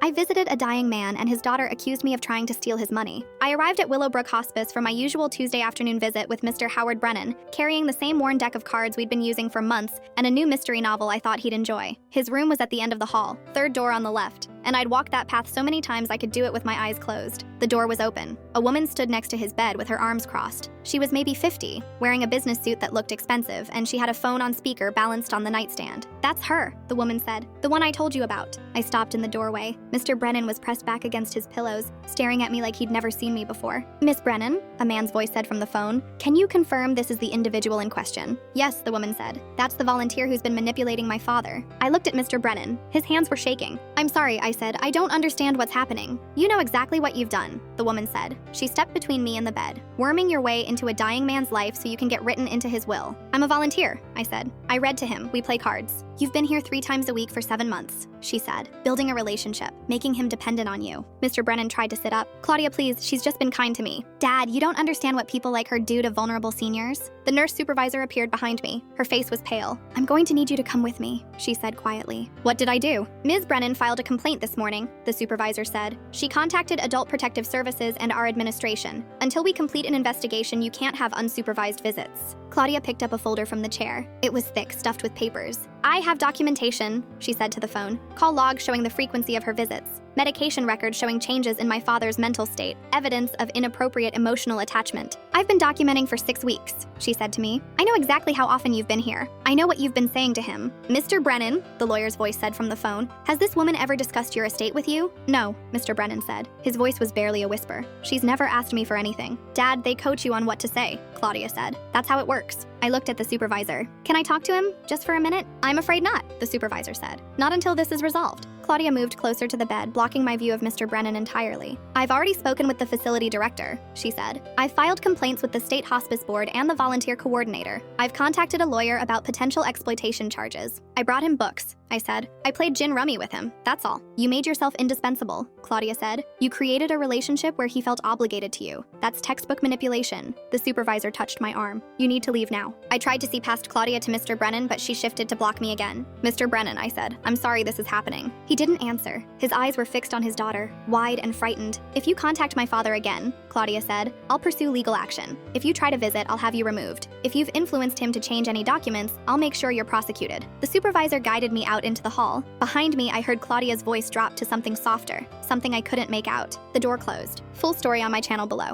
I visited a dying man and his daughter accused me of trying to steal his money. I arrived at Willowbrook Hospice for my usual Tuesday afternoon visit with Mr. Howard Brennan, carrying the same worn deck of cards we'd been using for months and a new mystery novel I thought he'd enjoy. His room was at the end of the hall, third door on the left, and I'd walked that path so many times I could do it with my eyes closed. The door was open. A woman stood next to his bed with her arms crossed. She was maybe 50, wearing a business suit that looked expensive, and she had a phone on speaker balanced on the nightstand. "That's her," the woman said. "The one I told you about." I stopped in the doorway. Mr. Brennan was pressed back against his pillows, staring at me like he'd never seen me before. "Miss Brennan," a man's voice said from the phone, "can you confirm this is the individual in question?" "Yes," the woman said. "That's the volunteer who's been manipulating my father." I looked at Mr. Brennan. His hands were shaking. "I'm sorry," I said. "I don't understand what's happening." "You know exactly what you've done," the woman said. She stepped between me and the bed, worming your way into a dying man's life so you can get written into his will. "I'm a volunteer," I said. "I read to him. We play cards." "You've been here 3 times a week for 7 months," she said. "Building a relationship, making him dependent on you." Mr. Brennan tried to sit up. "Claudia, please, she's just been kind to me." "Dad, you don't understand what people like her do to vulnerable seniors." The nurse supervisor appeared behind me. Her face was pale. "I'm going to need you to come with me," she said quietly. "What did I do?" "Ms. Brennan filed a complaint this morning," the supervisor said. "She contacted Adult Protective Services and our administration. Until we complete an investigation, you can't have unsupervised visits." Claudia picked up a folder from the chair. It was thick, stuffed with papers. "I have documentation," she said to the phone. "Call logs showing the frequency of her visits. Medication records showing changes in my father's mental state. Evidence of inappropriate emotional attachment. I've been documenting for 6 weeks," she said to me. "I know exactly how often you've been here. I know what you've been saying to him." "Mr. Brennan," the lawyer's voice said from the phone, "has this woman ever discussed your estate with you?" "No," Mr. Brennan said. His voice was barely a whisper. "She's never asked me for anything." "Dad, they coach you on what to say," Claudia said. "That's how it works." I looked at the supervisor. "Can I talk to him, just for a minute?" "I'm afraid not," the supervisor said. "Not until this is resolved." Claudia moved closer to the bed, blocking my view of Mr. Brennan entirely. "I've already spoken with the facility director," she said. "I've filed complaints with the state hospice board and the volunteer coordinator. I've contacted a lawyer about potential exploitation charges. I brought him books," I said. "I played gin rummy with him, that's all." "You made yourself indispensable," Claudia said. "You created a relationship where he felt obligated to you. That's textbook manipulation." The supervisor touched my arm. "You need to leave now." I tried to see past Claudia to Mr. Brennan, but she shifted to block me again. "Mr. Brennan," I said, "I'm sorry this is happening." He didn't answer. His eyes were fixed on his daughter, wide and frightened. "If you contact my father again," Claudia said, "I'll pursue legal action. If you try to visit, I'll have you removed. If you've influenced him to change any documents, I'll make sure you're prosecuted." The supervisor guided me out into the hall. Behind me, I heard Claudia's voice drop to something softer, something I couldn't make out. The door closed. Full story on my channel below.